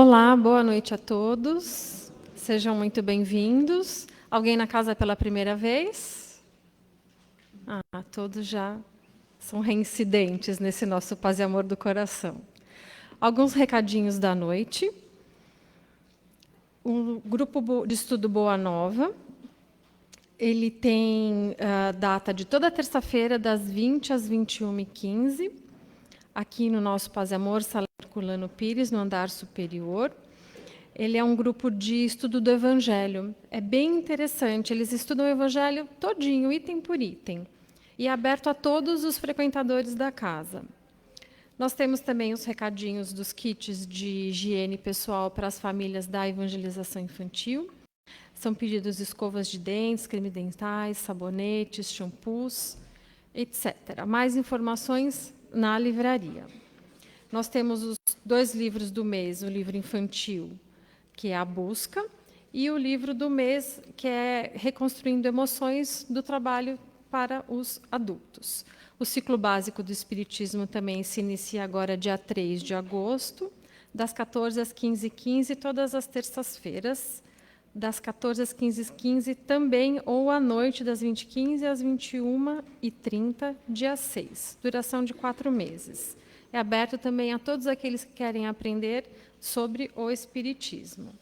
Olá, boa noite a todos. Sejam muito bem-vindos. Alguém na casa pela primeira vez? Todos já são reincidentes nesse nosso Paz e Amor do Coração. Alguns recadinhos da noite. O grupo de estudo Boa Nova, ele tem a data de toda terça-feira, das 20 às 21h15, aqui no nosso Paz e Amor, Sala Herculano Pires, no andar superior. Ele é um grupo de estudo do Evangelho. É bem interessante, eles estudam o Evangelho todinho, item por item, e é aberto a todos os frequentadores da casa. Nós temos também os recadinhos dos kits de higiene pessoal para as famílias da evangelização infantil. São pedidos escovas de dentes, creme dentais, sabonetes, shampoos, etc. Mais informações na livraria. Nós temos os 2 livros do mês, o livro infantil, que é A Busca, e o livro do mês, que é Reconstruindo Emoções, do trabalho para os adultos. O ciclo básico do Espiritismo também se inicia agora, dia 3 de agosto, das 14 às 15h15, todas as terças-feiras, das 14 às 15h15 também, ou à noite, das 20h15 às 21h30, dia 6, duração de 4 meses. É aberto também a todos aqueles que querem aprender sobre o Espiritismo.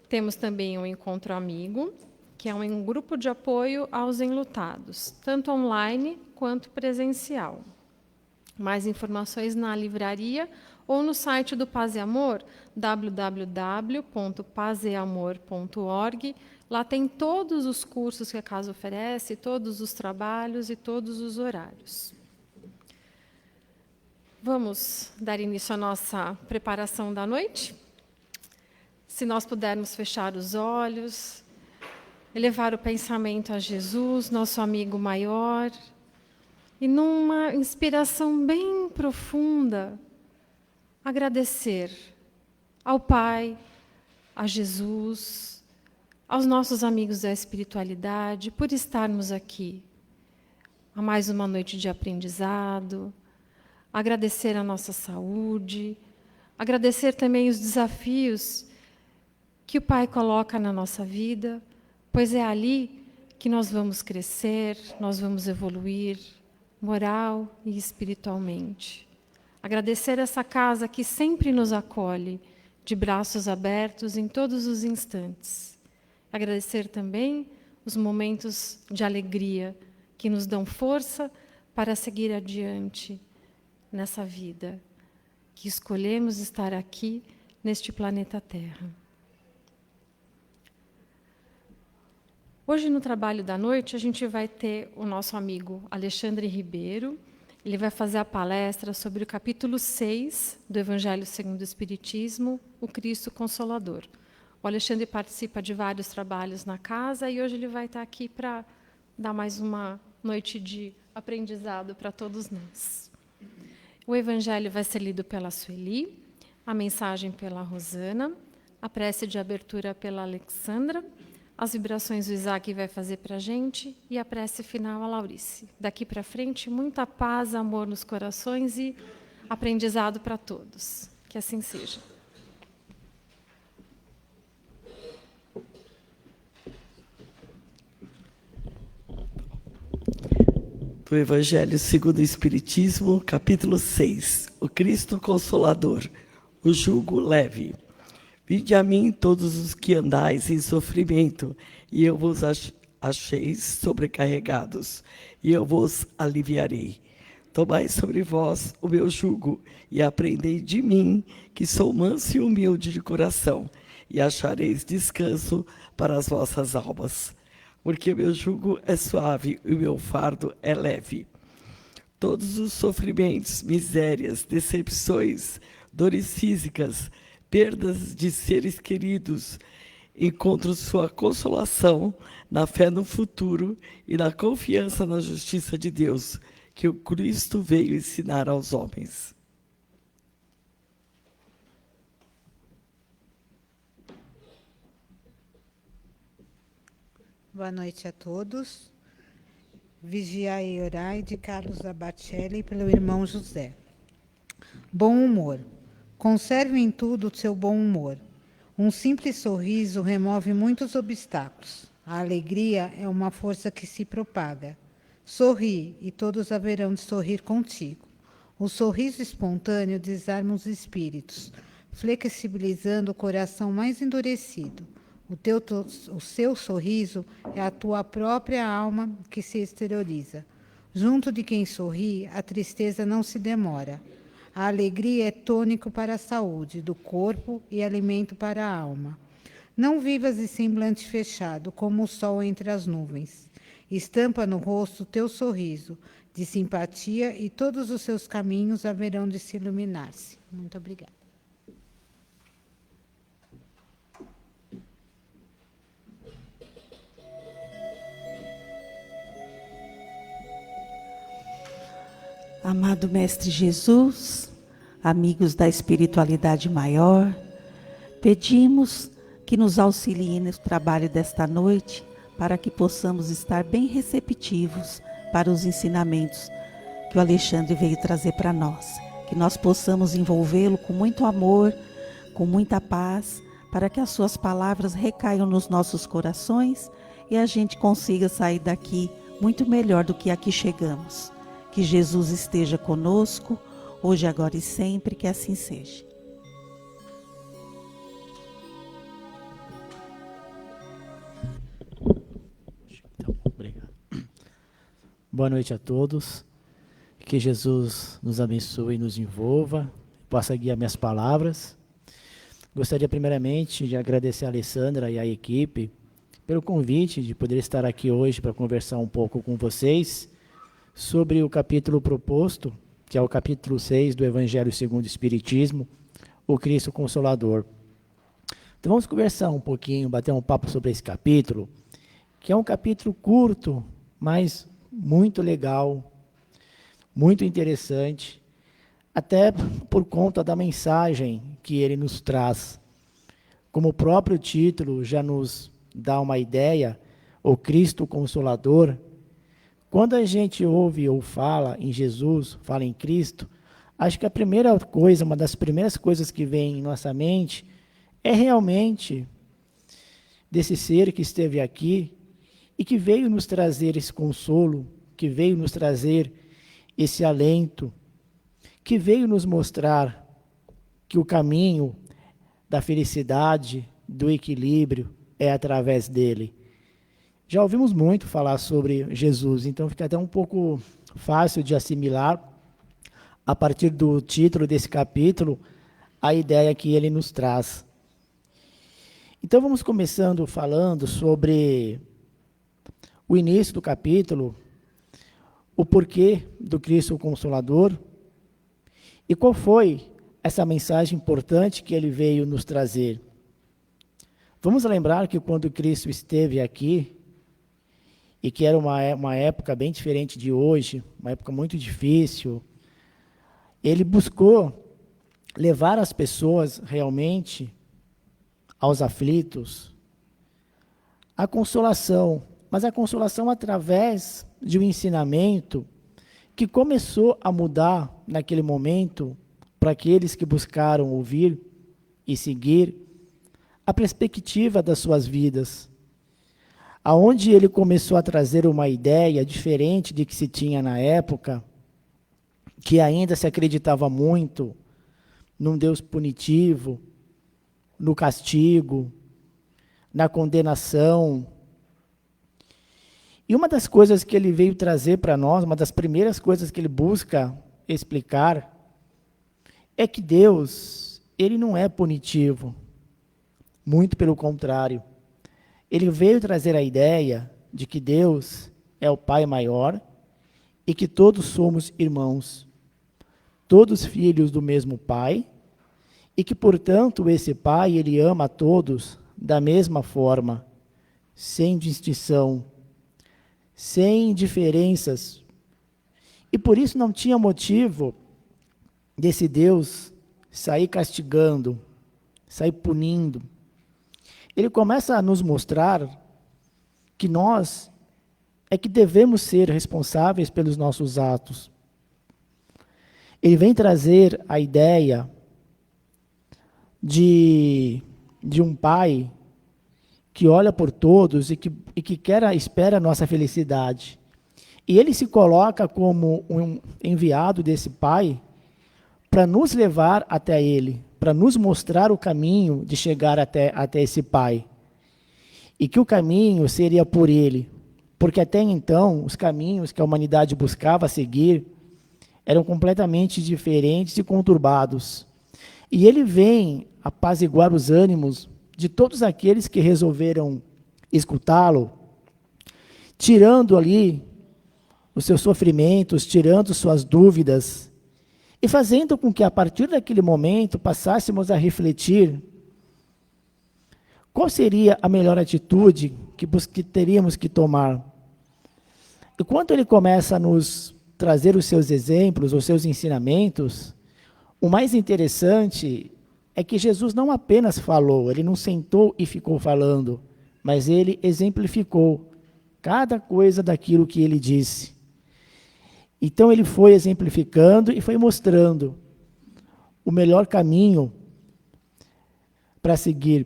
Temos também um Encontro Amigo, que é um grupo de apoio aos enlutados, tanto online quanto presencial. Mais informações na livraria ou no site do Paz e Amor, www.pazeamor.org. Lá tem todos os cursos que a casa oferece, todos os trabalhos e todos os horários. Vamos dar início à nossa preparação da noite? Se nós pudermos fechar os olhos, elevar o pensamento a Jesus, nosso amigo maior, e numa inspiração bem profunda, agradecer ao Pai, a Jesus, aos nossos amigos da espiritualidade, por estarmos aqui a mais uma noite de aprendizado, agradecer a nossa saúde, agradecer também os desafios que o Pai coloca na nossa vida, pois é ali que nós vamos crescer, nós vamos evoluir, moral e espiritualmente. Agradecer essa casa que sempre nos acolhe, de braços abertos em todos os instantes. Agradecer também os momentos de alegria que nos dão força para seguir adiante nessa vida, que escolhemos estar aqui neste planeta Terra. Hoje, no trabalho da noite, a gente vai ter o nosso amigo Alexandre Ribeiro. Ele vai fazer a palestra sobre o capítulo 6 do Evangelho segundo o Espiritismo, o Cristo Consolador. O Alexandre participa de vários trabalhos na casa e hoje ele vai estar aqui para dar mais uma noite de aprendizado para todos nós. O Evangelho vai ser lido pela Sueli, a mensagem pela Rosana, a prece de abertura pela Alexandra, as vibrações o Isaac vai fazer para a gente e a prece final a Laurice. Daqui para frente, muita paz, amor nos corações e aprendizado para todos. Que assim seja. Do Evangelho segundo o Espiritismo, capítulo 6, o Cristo Consolador, o jugo leve. Vinde a mim todos os que andais em sofrimento, e eu vos acheis sobrecarregados, e eu vos aliviarei. Tomai sobre vós o meu jugo, e aprendei de mim, que sou manso e humilde de coração, e achareis descanso para as vossas almas. Porque o meu jugo é suave e o meu fardo é leve. Todos os sofrimentos, misérias, decepções, dores físicas, perdas de seres queridos, encontram sua consolação na fé no futuro e na confiança na justiça de Deus, que o Cristo veio ensinar aos homens. Boa noite a todos. Vigiai e orai, de Carlos Abacelli, pelo irmão José. Bom humor. Conserve em tudo o seu bom humor. Um simples sorriso remove muitos obstáculos. A alegria é uma força que se propaga. Sorri, e todos haverão de sorrir contigo. O sorriso espontâneo desarma os espíritos, flexibilizando o coração mais endurecido. O seu sorriso é a tua própria alma que se exterioriza. Junto de quem sorri, a tristeza não se demora. A alegria é tônico para a saúde do corpo e alimento para a alma. Não vivas de semblante fechado, como o sol entre as nuvens. Estampa no rosto teu sorriso de simpatia e todos os seus caminhos haverão de se iluminar-se. Muito obrigada. Amado Mestre Jesus, amigos da espiritualidade maior, pedimos que nos auxiliem no trabalho desta noite, para que possamos estar bem receptivos para os ensinamentos que o Alexandre veio trazer para nós. Que nós possamos envolvê-lo com muito amor, com muita paz, para que as suas palavras recaiam nos nossos corações e a gente consiga sair daqui muito melhor do que aqui chegamos. Que Jesus esteja conosco, hoje, agora e sempre, que assim seja. Obrigado. Boa noite a todos. Que Jesus nos abençoe e nos envolva, possa guiar minhas palavras. Gostaria primeiramente de agradecer a Alessandra e a equipe pelo convite de poder estar aqui hoje para conversar um pouco com vocês sobre o capítulo proposto, que é o capítulo 6 do Evangelho segundo o Espiritismo, o Cristo Consolador. Então vamos conversar um pouquinho, bater um papo sobre esse capítulo, que é um capítulo curto, mas muito legal, muito interessante, até por conta da mensagem que ele nos traz. Como o próprio título já nos dá uma ideia, o Cristo Consolador. Quando a gente ouve ou fala em Jesus, fala em Cristo, acho que a primeira coisa, uma das primeiras coisas que vem em nossa mente é realmente desse ser que esteve aqui e que veio nos trazer esse consolo, que veio nos trazer esse alento, que veio nos mostrar que o caminho da felicidade, do equilíbrio, é através dele. Já ouvimos muito falar sobre Jesus, então fica até um pouco fácil de assimilar, a partir do título desse capítulo, a ideia que ele nos traz. Então vamos começando falando sobre o início do capítulo, o porquê do Cristo Consolador e qual foi essa mensagem importante que ele veio nos trazer. Vamos lembrar que quando Cristo esteve aqui, e que era uma época bem diferente de hoje, uma época muito difícil, ele buscou levar as pessoas realmente aos aflitos a consolação, mas a consolação através de um ensinamento que começou a mudar naquele momento para aqueles que buscaram ouvir e seguir a perspectiva das suas vidas. Aonde ele começou a trazer uma ideia diferente de que se tinha na época, que ainda se acreditava muito num Deus punitivo, no castigo, na condenação. E uma das coisas que ele veio trazer para nós, uma das primeiras coisas que ele busca explicar, é que Deus, ele não é punitivo, muito pelo contrário. Ele veio trazer a ideia de que Deus é o Pai maior e que todos somos irmãos, todos filhos do mesmo Pai, e que, portanto, esse Pai, ele ama a todos da mesma forma, sem distinção, sem diferenças. E por isso não tinha motivo desse Deus sair castigando, sair punindo. Ele começa a nos mostrar que nós é que devemos ser responsáveis pelos nossos atos. Ele vem trazer a ideia de um pai que olha por todos e que espera a nossa felicidade. E ele se coloca como um enviado desse pai para nos levar até ele, para nos mostrar o caminho de chegar até esse pai. E que o caminho seria por ele, porque até então os caminhos que a humanidade buscava seguir eram completamente diferentes e conturbados. E ele vem apaziguar os ânimos de todos aqueles que resolveram escutá-lo, tirando ali os seus sofrimentos, tirando suas dúvidas, e fazendo com que, a partir daquele momento, passássemos a refletir qual seria a melhor atitude que teríamos que tomar. E quando ele começa a nos trazer os seus exemplos, os seus ensinamentos, o mais interessante é que Jesus não apenas falou, ele não sentou e ficou falando, mas ele exemplificou cada coisa daquilo que ele disse. Então ele foi exemplificando e foi mostrando o melhor caminho para seguir.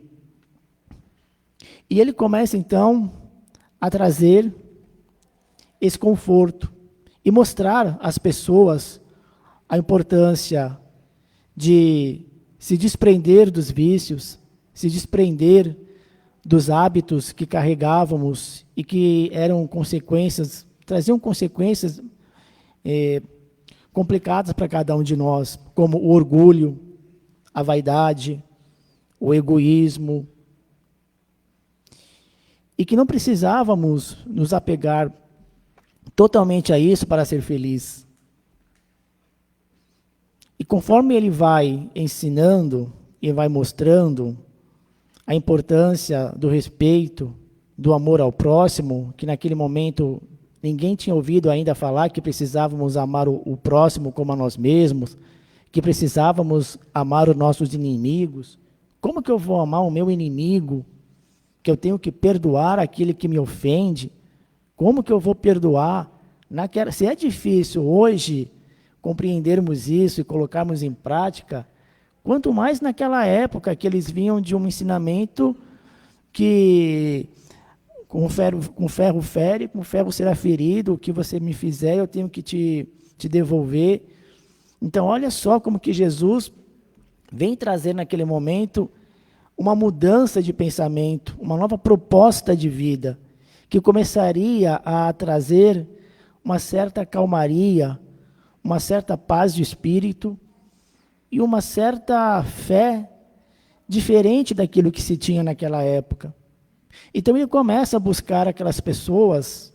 E ele começa então a trazer esse conforto e mostrar às pessoas a importância de se desprender dos vícios, se desprender dos hábitos que carregávamos e que eram consequências, traziam consequências complicadas para cada um de nós, como o orgulho, a vaidade, o egoísmo, e que não precisávamos nos apegar totalmente a isso para ser feliz. E conforme ele vai ensinando e vai mostrando a importância do respeito, do amor ao próximo, que naquele momento ninguém tinha ouvido ainda falar que precisávamos amar o próximo como a nós mesmos, que precisávamos amar os nossos inimigos. Como que eu vou amar o meu inimigo? Que eu tenho que perdoar aquele que me ofende? Como que eu vou perdoar? Se é difícil hoje compreendermos isso e colocarmos em prática, quanto mais naquela época que eles vinham de um ensinamento que com ferro fere, com ferro será ferido, o que você me fizer eu tenho que te devolver. Então olha só como que Jesus vem trazer naquele momento uma mudança de pensamento, uma nova proposta de vida, que começaria a trazer uma certa calmaria, uma certa paz de espírito e uma certa fé diferente daquilo que se tinha naquela época. Então ele começa a buscar aquelas pessoas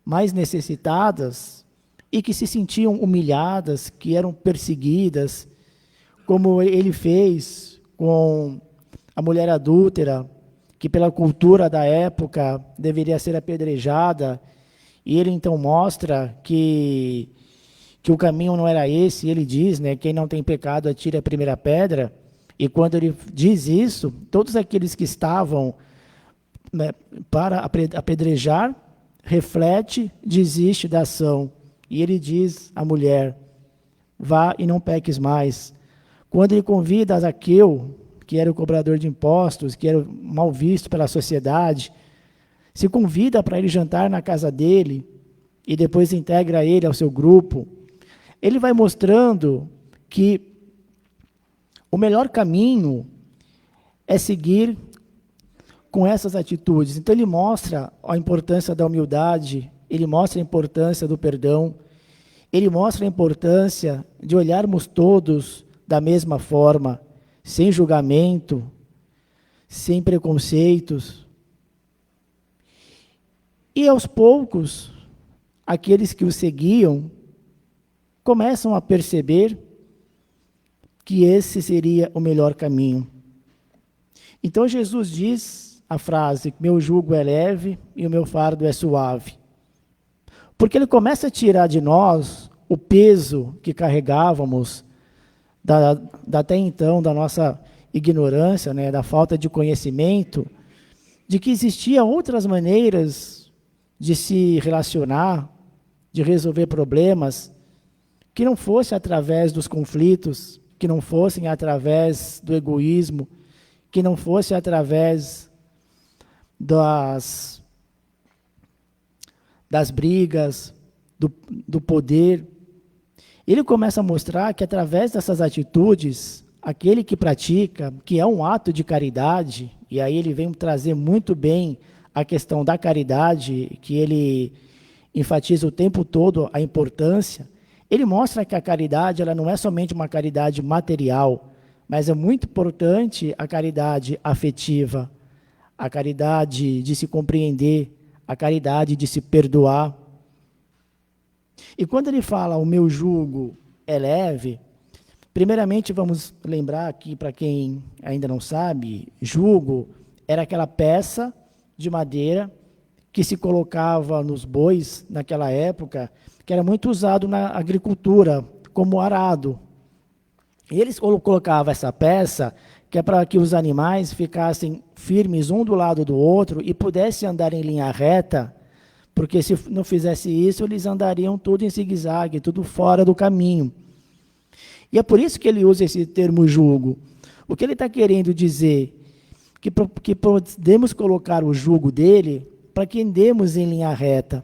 mais necessitadas e que se sentiam humilhadas, que eram perseguidas, como ele fez com a mulher adúltera, que pela cultura da época deveria ser apedrejada, e ele então mostra que o caminho não era esse. Ele diz, quem não tem pecado atire a primeira pedra, e quando ele diz isso, todos aqueles que estavam para apedrejar, reflete, desiste da ação, e ele diz à mulher, vá e não peques mais. Quando ele convida a Zaqueu, que era o cobrador de impostos, que era mal visto pela sociedade, se convida para ele jantar na casa dele, e depois integra ele ao seu grupo, ele vai mostrando que o melhor caminho é seguir com essas atitudes. Então ele mostra a importância da humildade, ele mostra a importância do perdão, ele mostra a importância de olharmos todos da mesma forma, sem julgamento, sem preconceitos. E aos poucos, aqueles que o seguiam começam a perceber que esse seria o melhor caminho. Então Jesus diz a frase, meu jugo é leve e o meu fardo é suave. Porque ele começa a tirar de nós o peso que carregávamos até então, da nossa ignorância, da falta de conhecimento, de que existiam outras maneiras de se relacionar, de resolver problemas, que não fosse através dos conflitos, que não fossem através do egoísmo, que não fosse através das brigas, do poder. Ele começa a mostrar que através dessas atitudes, aquele que pratica, que é um ato de caridade, e aí ele vem trazer muito bem a questão da caridade, que ele enfatiza o tempo todo a importância. Ele mostra que a caridade, ela não é somente uma caridade material, mas é muito importante a caridade afetiva, a caridade de se compreender, a caridade de se perdoar. E quando ele fala o meu jugo é leve, primeiramente vamos lembrar aqui, para quem ainda não sabe, jugo era aquela peça de madeira que se colocava nos bois naquela época, que era muito usado na agricultura, como arado. E eles colocavam essa peça, que é para que os animais ficassem firmes um do lado do outro e pudessem andar em linha reta, porque se não fizesse isso, eles andariam tudo em zigue-zague, tudo fora do caminho. E é por isso que ele usa esse termo jugo. O que ele está querendo dizer? Que podemos colocar o jugo dele para que andemos em linha reta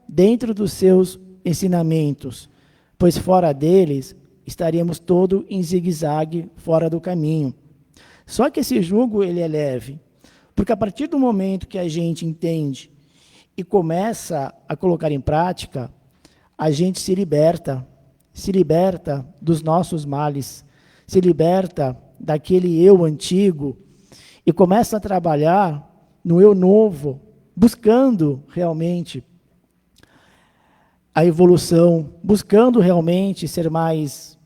dentro dos seus ensinamentos, pois fora deles estaríamos todos em zigue-zague, fora do caminho. Só que esse jugo ele é leve, porque a partir do momento que a gente entende e começa a colocar em prática, a gente se liberta dos nossos males, se liberta daquele eu antigo e começa a trabalhar no eu novo, buscando realmente a evolução, buscando realmente ser mais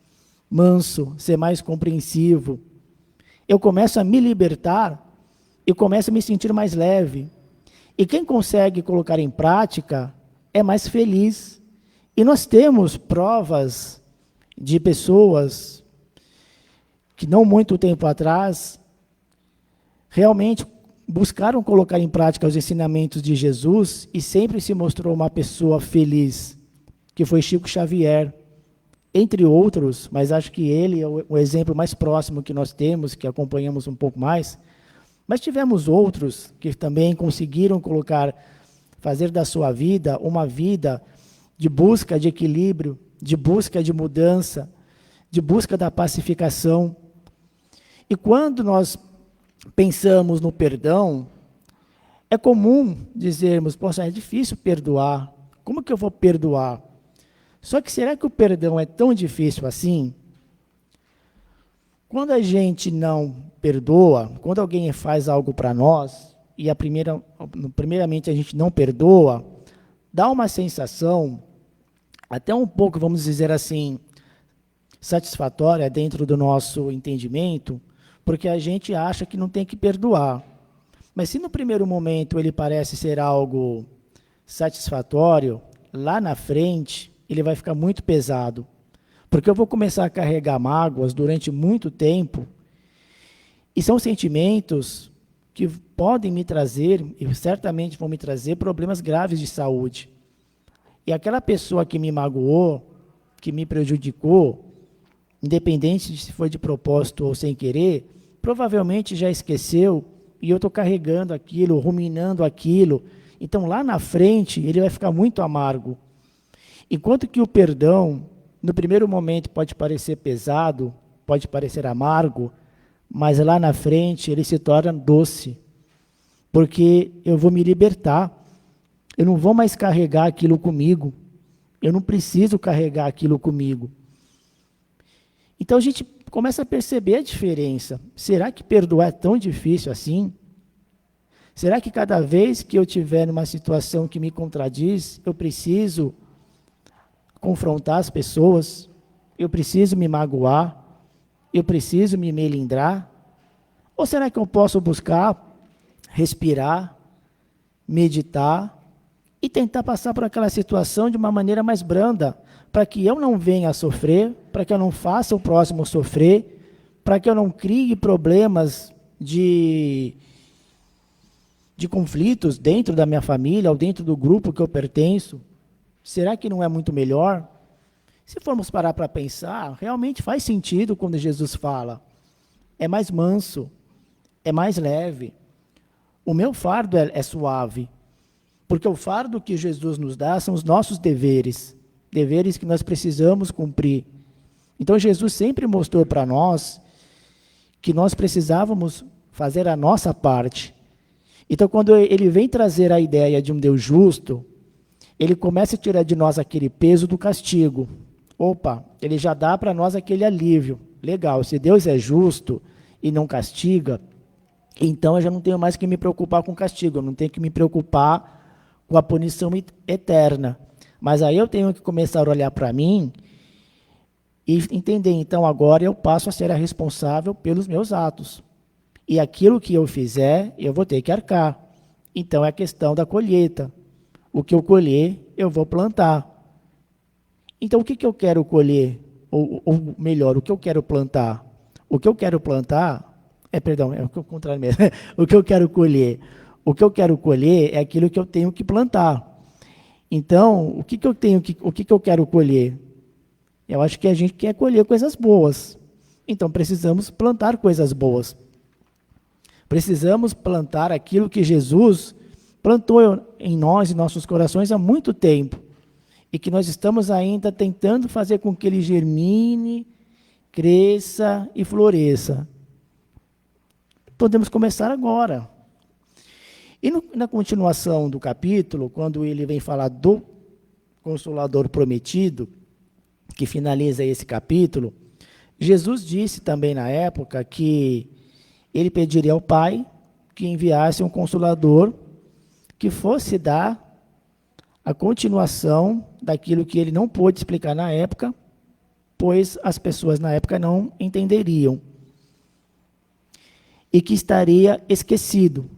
manso, ser mais compreensivo. Eu começo a me libertar e começo a me sentir mais leve. E quem consegue colocar em prática é mais feliz. E nós temos provas de pessoas que não muito tempo atrás realmente buscaram colocar em prática os ensinamentos de Jesus e sempre se mostrou uma pessoa feliz, que foi Chico Xavier, entre outros, mas acho que ele é o exemplo mais próximo que nós temos, que acompanhamos um pouco mais. Mas tivemos outros que também conseguiram fazer da sua vida uma vida de busca de equilíbrio, de busca de mudança, de busca da pacificação. E quando nós pensamos no perdão, é comum dizermos, poxa, é difícil perdoar, como que eu vou perdoar? Só que será que o perdão é tão difícil assim? Quando a gente não perdoa, quando alguém faz algo para nós, e primeiramente a gente não perdoa, dá uma sensação, até um pouco, vamos dizer assim, satisfatória dentro do nosso entendimento, porque a gente acha que não tem que perdoar. Mas se no primeiro momento ele parece ser algo satisfatório, lá na frente ele vai ficar muito pesado, porque eu vou começar a carregar mágoas durante muito tempo, e são sentimentos que podem me trazer, e certamente vão me trazer, problemas graves de saúde. E aquela pessoa que me magoou, que me prejudicou, independente de se foi de propósito ou sem querer, provavelmente já esqueceu, e eu estou carregando aquilo, ruminando aquilo. Então, lá na frente, ele vai ficar muito amargo. Enquanto que o perdão, no primeiro momento, pode parecer pesado, pode parecer amargo, mas lá na frente ele se torna doce, porque eu vou me libertar, eu não vou mais carregar aquilo comigo, eu não preciso carregar aquilo comigo. Então a gente começa a perceber a diferença. Será que perdoar é tão difícil assim? Será que cada vez que eu tiver numa situação que me contradiz, eu preciso confrontar as pessoas? Eu preciso me magoar? Eu preciso me melindrar? Ou será que eu posso buscar, respirar, meditar e tentar passar por aquela situação de uma maneira mais branda, para que eu não venha a sofrer, para que eu não faça o próximo sofrer, para que eu não crie problemas de conflitos dentro da minha família ou dentro do grupo que eu pertenço? Será que não é muito melhor? Se formos parar para pensar, realmente faz sentido quando Jesus fala, é mais manso, é mais leve. O meu fardo é suave, porque o fardo que Jesus nos dá são os nossos deveres, deveres que nós precisamos cumprir. Então Jesus sempre mostrou para nós que nós precisávamos fazer a nossa parte. Então quando ele vem trazer a ideia de um Deus justo, ele começa a tirar de nós aquele peso do castigo. Opa, ele já dá para nós aquele alívio. Legal, se Deus é justo e não castiga, então eu já não tenho mais que me preocupar com o castigo, eu não tenho que me preocupar com a punição eterna. Mas aí eu tenho que começar a olhar para mim e entender, então agora eu passo a ser a responsável pelos meus atos. E aquilo que eu fizer, eu vou ter que arcar. Então é a questão da colheita. O que eu colher, eu vou plantar. Então o que eu quero colher? Ou melhor, o que eu quero plantar? O que eu quero plantar, é o contrário mesmo. O que eu quero colher? O que eu quero colher é aquilo que eu tenho que plantar. Então, o que eu quero colher? Eu acho que a gente quer colher coisas boas. Então, precisamos plantar coisas boas. Precisamos plantar aquilo que Jesus plantou em nós, em nossos corações, há muito tempo. E que nós estamos ainda tentando fazer com que ele germine, cresça e floresça. Podemos começar agora. E na continuação do capítulo, quando ele vem falar do Consolador prometido, que finaliza esse capítulo, Jesus disse também na época que ele pediria ao Pai que enviasse um Consolador que fosse dar a continuação daquilo que ele não pôde explicar na época, pois as pessoas na época não entenderiam. E que estaria esquecido.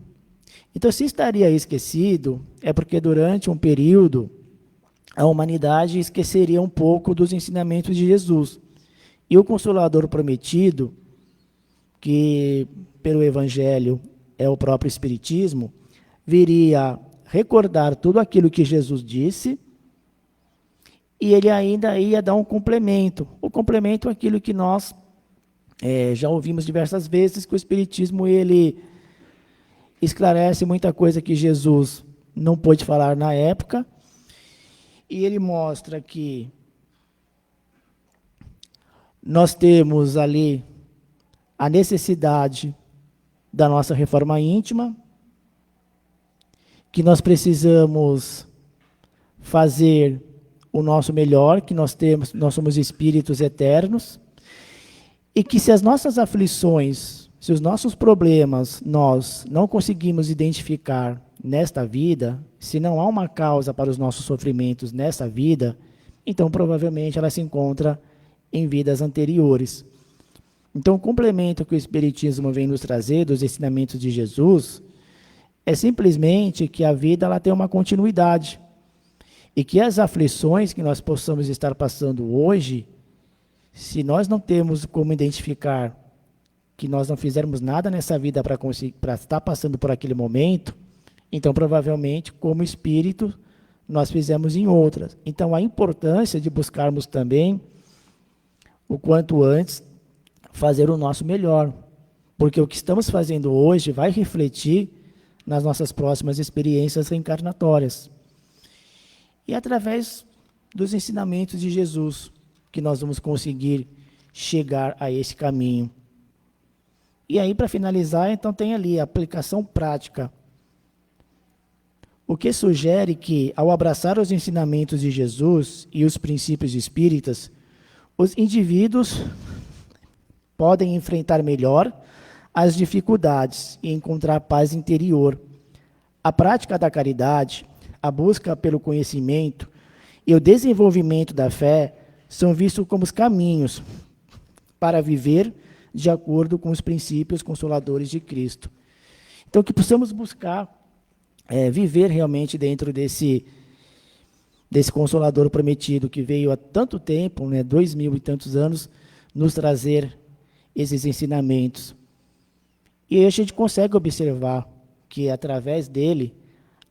Então, se estaria esquecido, é porque durante um período a humanidade esqueceria um pouco dos ensinamentos de Jesus. E o Consolador prometido, que pelo Evangelho é o próprio Espiritismo, viria recordar tudo aquilo que Jesus disse, e ele ainda ia dar um complemento. O complemento é aquilo que nós já ouvimos diversas vezes, que o Espiritismo ele esclarece muita coisa que Jesus não pôde falar na época, e ele mostra que nós temos ali a necessidade da nossa reforma íntima, que nós precisamos fazer o nosso melhor, que nós somos espíritos eternos, e que se as nossas aflições, se os nossos problemas nós não conseguimos identificar nesta vida, se não há uma causa para os nossos sofrimentos nessa vida, então provavelmente ela se encontra em vidas anteriores. Então o complemento que o Espiritismo vem nos trazer dos ensinamentos de Jesus é simplesmente que a vida ela tem uma continuidade e que as aflições que nós possamos estar passando hoje, se nós não temos como identificar que nós não fizermos nada nessa vida para estar passando por aquele momento, então provavelmente como espírito nós fizemos em outras. Então a importância de buscarmos também o quanto antes fazer o nosso melhor, porque o que estamos fazendo hoje vai refletir nas nossas próximas experiências reencarnatórias. E através dos ensinamentos de Jesus que nós vamos conseguir chegar a esse caminho. E aí, para finalizar, então tem ali a aplicação prática. O que sugere que, ao abraçar os ensinamentos de Jesus e os princípios espíritas, os indivíduos podem enfrentar melhor as dificuldades e encontrar paz interior. A prática da caridade, a busca pelo conhecimento e o desenvolvimento da fé são vistos como os caminhos para viver de acordo com os princípios consoladores de Cristo. Então, que possamos buscar viver realmente dentro desse Consolador prometido que veio há tanto tempo, 2000 e tantos anos, nos trazer esses ensinamentos. E aí a gente consegue observar que, através dele,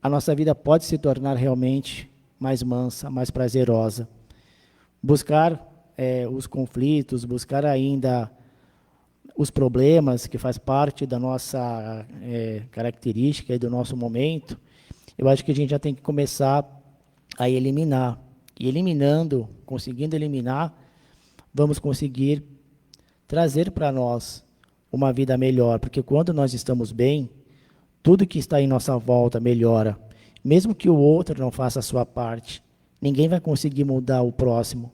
a nossa vida pode se tornar realmente mais mansa, mais prazerosa. buscar os conflitos, buscar ainda os problemas que faz parte da nossa característica e do nosso momento, eu acho que a gente já tem que começar a eliminar. E eliminando, conseguindo eliminar, vamos conseguir trazer para nós uma vida melhor, porque quando nós estamos bem, tudo que está em nossa volta melhora. Mesmo que o outro não faça a sua parte, ninguém vai conseguir mudar o próximo,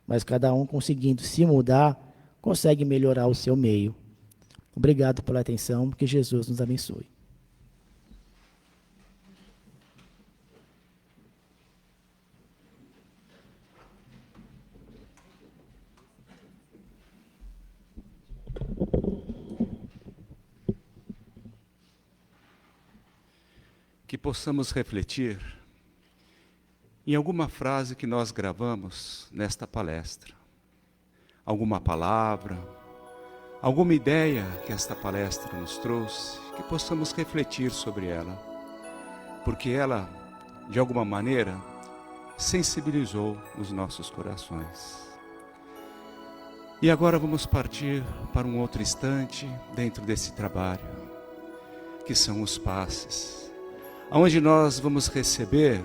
mas cada um conseguindo se mudar, consegue melhorar o seu meio. Obrigado pela atenção, que Jesus nos abençoe. Que possamos refletir em alguma frase que nós gravamos nesta palestra. Alguma palavra, alguma ideia que esta palestra nos trouxe, que possamos refletir sobre ela, porque ela, de alguma maneira, sensibilizou os nossos corações. E agora vamos partir para um outro instante dentro desse trabalho, que são os passes, onde nós vamos receber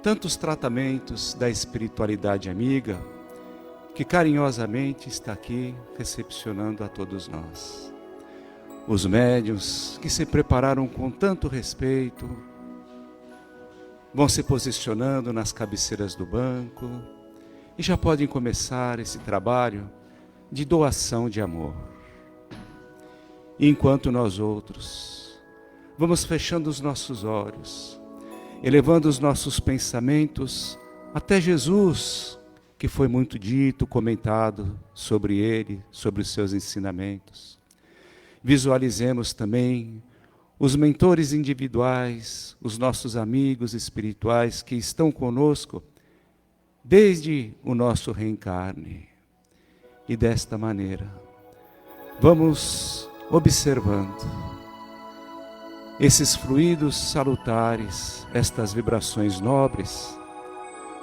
tantos tratamentos da espiritualidade amiga, que carinhosamente está aqui recepcionando a todos nós. Os médiuns que se prepararam com tanto respeito, vão se posicionando nas cabeceiras do banco e já podem começar esse trabalho de doação de amor. Enquanto nós outros vamos fechando os nossos olhos, elevando os nossos pensamentos até Jesus, que foi muito dito, comentado sobre ele, sobre os seus ensinamentos. Visualizemos também os mentores individuais, os nossos amigos espirituais que estão conosco desde o nosso reencarne. E desta maneira, vamos observando esses fluidos salutares, estas vibrações nobres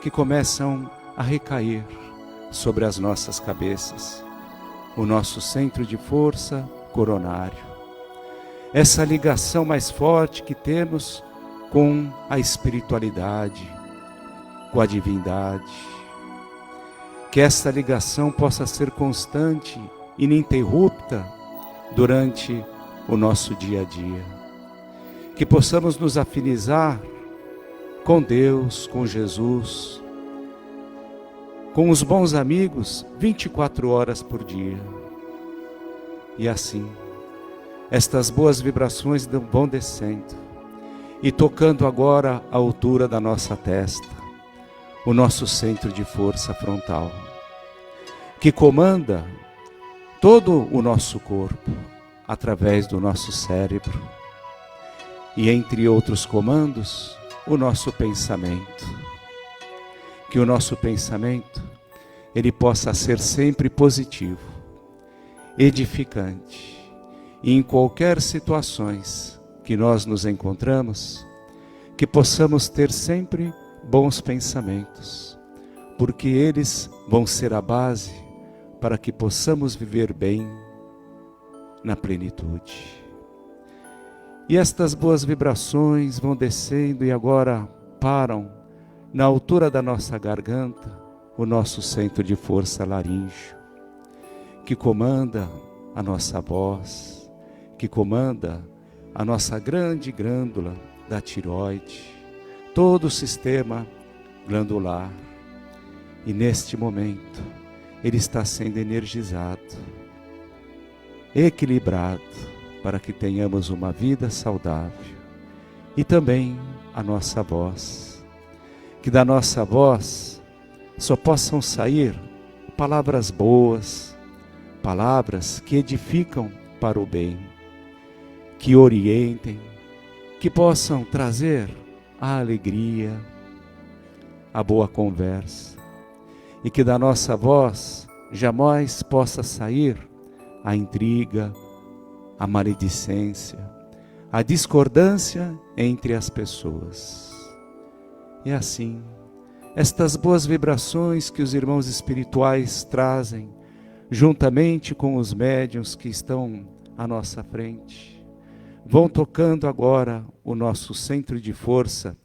que começam a recair sobre as nossas cabeças, o nosso centro de força coronário. Essa ligação mais forte que temos com a espiritualidade, com a divindade. Que essa ligação possa ser constante, ininterrupta, durante o nosso dia a dia. Que possamos nos afinizar com Deus, com Jesus, com os bons amigos, 24 horas por dia. E assim, estas boas vibrações vão descendo e tocando agora a altura da nossa testa, o nosso centro de força frontal, que comanda todo o nosso corpo através do nosso cérebro e, entre outros comandos, o nosso pensamento. Que o nosso pensamento ele possa ser sempre positivo, edificante, e em qualquer situações que nós nos encontramos, que possamos ter sempre bons pensamentos, porque eles vão ser a base para que possamos viver bem na plenitude. E estas boas vibrações vão descendo e agora param na altura da nossa garganta, o nosso centro de força laríngeo, que comanda a nossa voz, que comanda a nossa grande glândula da tireoide, todo o sistema glandular. E neste momento, ele está sendo energizado, equilibrado, para que tenhamos uma vida saudável. E também a nossa voz, que da nossa voz só possam sair palavras boas, palavras que edificam para o bem, que orientem, que possam trazer a alegria, a boa conversa, e que da nossa voz jamais possa sair a intriga, a maledicência, a discordância entre as pessoas. E assim, estas boas vibrações que os irmãos espirituais trazem, juntamente com os médiuns que estão à nossa frente, vão tocando agora o nosso centro de força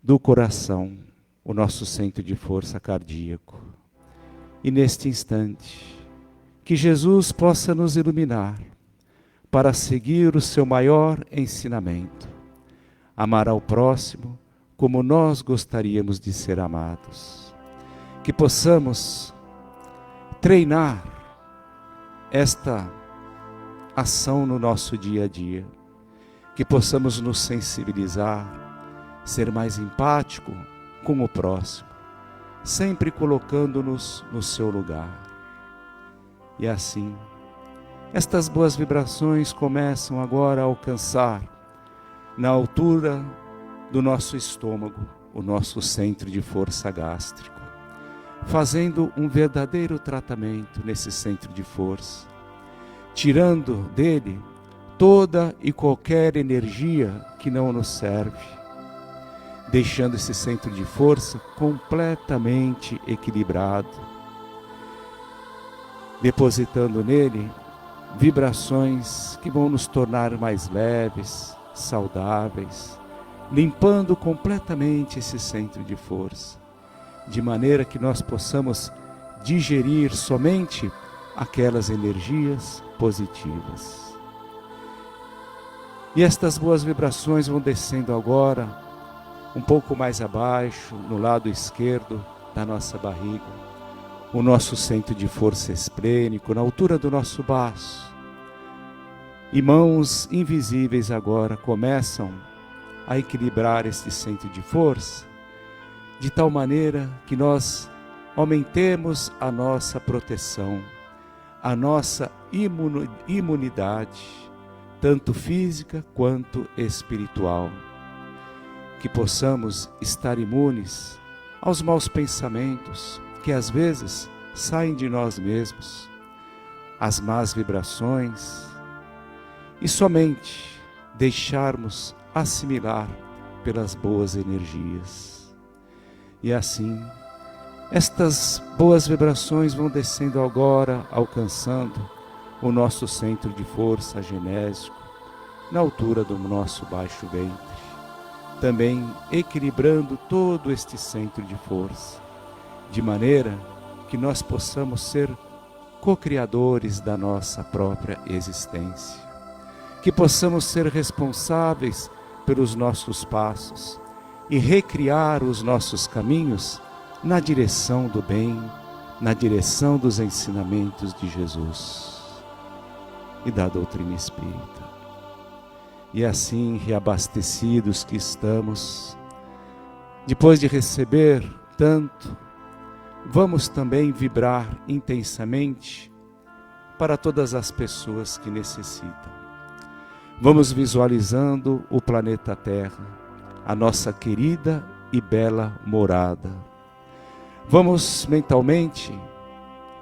do coração, o nosso centro de força cardíaco. E neste instante, que Jesus possa nos iluminar para seguir o seu maior ensinamento: amar ao próximo como nós gostaríamos de ser amados. Que possamos treinar esta ação no nosso dia a dia, que possamos nos sensibilizar, ser mais empático com o próximo, sempre colocando-nos no seu lugar. E assim, estas boas vibrações começam agora a alcançar, na altura do nosso estômago, o nosso centro de força gástrico, fazendo um verdadeiro tratamento nesse centro de força, tirando dele toda e qualquer energia que não nos serve, deixando esse centro de força completamente equilibrado, depositando nele vibrações que vão nos tornar mais leves, saudáveis, limpando completamente esse centro de força, de maneira que nós possamos digerir somente aquelas energias positivas. E estas boas vibrações vão descendo agora, um pouco mais abaixo, no lado esquerdo da nossa barriga, o nosso centro de força esplênico, na altura do nosso baço. E mãos invisíveis agora começam a equilibrar este centro de força, de tal maneira que nós aumentemos a nossa proteção, a nossa imunidade, tanto física quanto espiritual. Que possamos estar imunes aos maus pensamentos que às vezes saem de nós mesmos, às más vibrações, e somente deixarmos assimilar pelas boas energias. E assim, estas boas vibrações vão descendo agora, alcançando o nosso centro de força genésico, na altura do nosso baixo ventre, também equilibrando todo este centro de força, de maneira que nós possamos ser co-criadores da nossa própria existência, que possamos ser responsáveis pelos nossos passos e recriar os nossos caminhos na direção do bem, na direção dos ensinamentos de Jesus e da doutrina espírita. E assim, reabastecidos que estamos, depois de receber tanto, vamos também vibrar intensamente para todas as pessoas que necessitam. Vamos visualizando o planeta Terra, a nossa querida e bela morada. Vamos mentalmente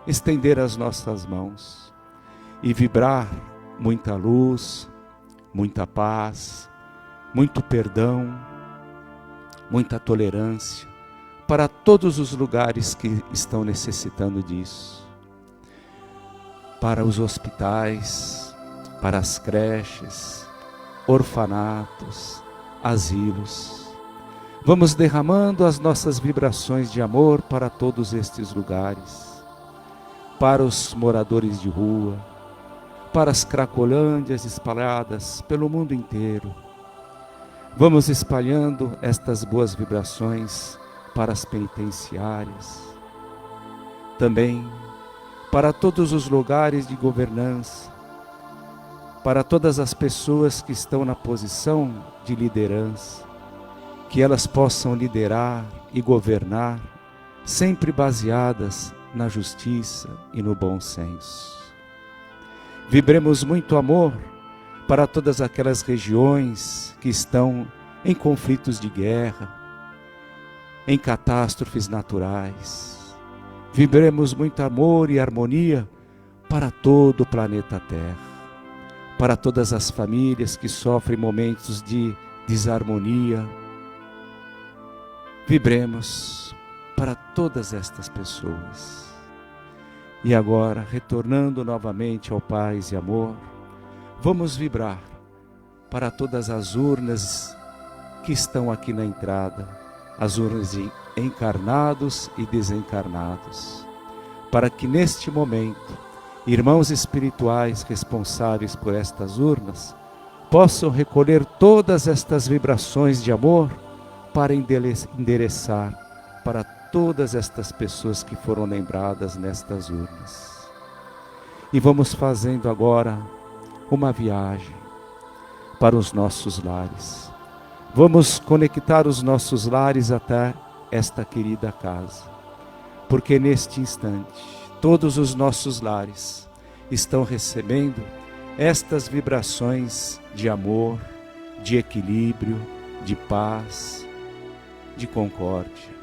estender as nossas mãos e vibrar muita luz, muita paz, muito perdão, muita tolerância para todos os lugares que estão necessitando disso. Para os hospitais, para as creches, orfanatos, asilos. Vamos derramando as nossas vibrações de amor para todos estes lugares, para os moradores de rua, para as cracolândias espalhadas pelo mundo inteiro. Vamos espalhando estas boas vibrações para as penitenciárias, também para todos os lugares de governança, para todas as pessoas que estão na posição de liderança, que elas possam liderar e governar, sempre baseadas na justiça e no bom senso. Vibremos muito amor para todas aquelas regiões que estão em conflitos de guerra, em catástrofes naturais. Vibremos muito amor e harmonia para todo o planeta Terra, para todas as famílias que sofrem momentos de desarmonia, vibremos para todas estas pessoas. E agora, retornando novamente ao paz e amor, vamos vibrar para todas as urnas que estão aqui na entrada, as urnas de encarnados e desencarnados, para que neste momento, irmãos espirituais responsáveis por estas urnas possam recolher todas estas vibrações de amor para endereçar para todas estas pessoas que foram lembradas nestas urnas. E vamos fazendo agora uma viagem para os nossos lares. Vamos conectar os nossos lares até esta querida casa, porque neste instante todos os nossos lares estão recebendo estas vibrações de amor, de equilíbrio, de paz, de concórdia,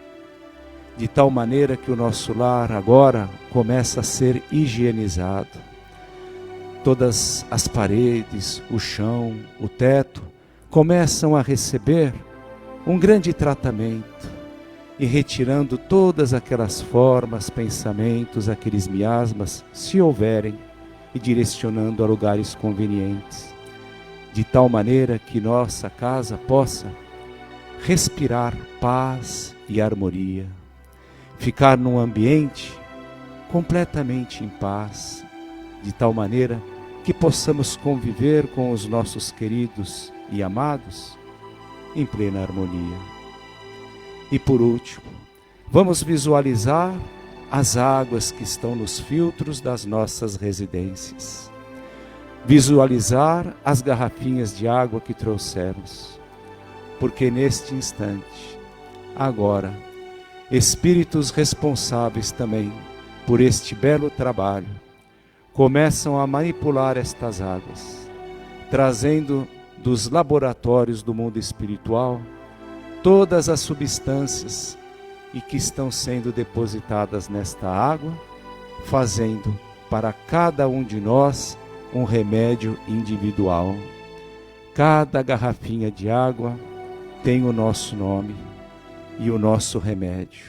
de tal maneira que o nosso lar agora começa a ser higienizado. Todas as paredes, o chão, o teto começam a receber um grande tratamento e retirando todas aquelas formas, pensamentos, aqueles miasmas, se houverem, e direcionando a lugares convenientes, de tal maneira que nossa casa possa respirar paz e harmonia, ficar num ambiente completamente em paz, de tal maneira que possamos conviver com os nossos queridos e amados em plena harmonia. E por último, vamos visualizar as águas que estão nos filtros das nossas residências. Visualizar as garrafinhas de água que trouxemos, porque neste instante, agora, espíritos responsáveis também por este belo trabalho começam a manipular estas águas, trazendo dos laboratórios do mundo espiritual todas as substâncias e que estão sendo depositadas nesta água, fazendo para cada um de nós um remédio individual. Cada garrafinha de água tem o nosso nome e o nosso remédio.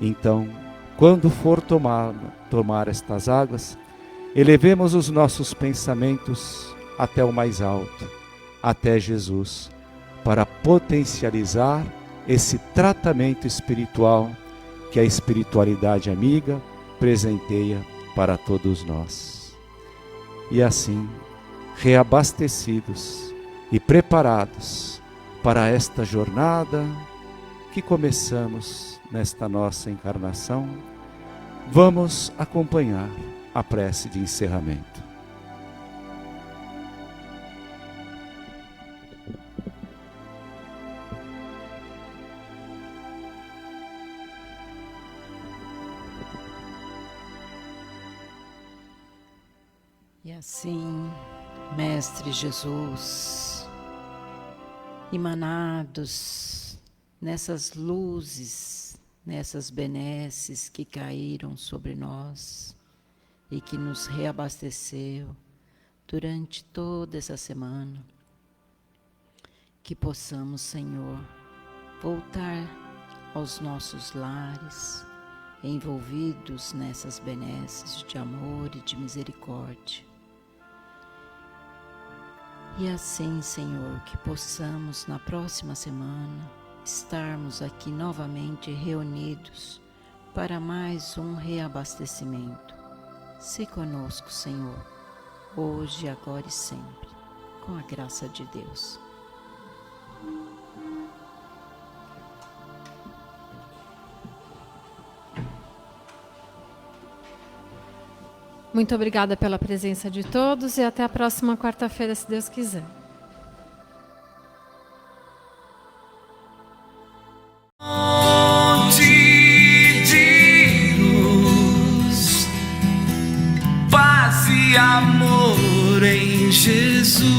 Então, quando for tomar estas águas, elevemos os nossos pensamentos até o mais alto, até Jesus, para potencializar esse tratamento espiritual que a espiritualidade amiga presenteia para todos nós. E assim, reabastecidos e preparados para esta jornada que começamos nesta nossa encarnação, vamos acompanhar a prece de encerramento. E assim, Mestre Jesus, emanados nessas luzes, nessas benesses que caíram sobre nós e que nos reabasteceu durante toda essa semana, que possamos, Senhor, voltar aos nossos lares, envolvidos nessas benesses de amor e de misericórdia. E assim, Senhor, que possamos na próxima semana estarmos aqui novamente reunidos para mais um reabastecimento. Se conosco, Senhor, hoje, agora e sempre, com a graça de Deus. Muito obrigada pela presença de todos e até a próxima quarta-feira, se Deus quiser. De luz, paz e amor em Jesus.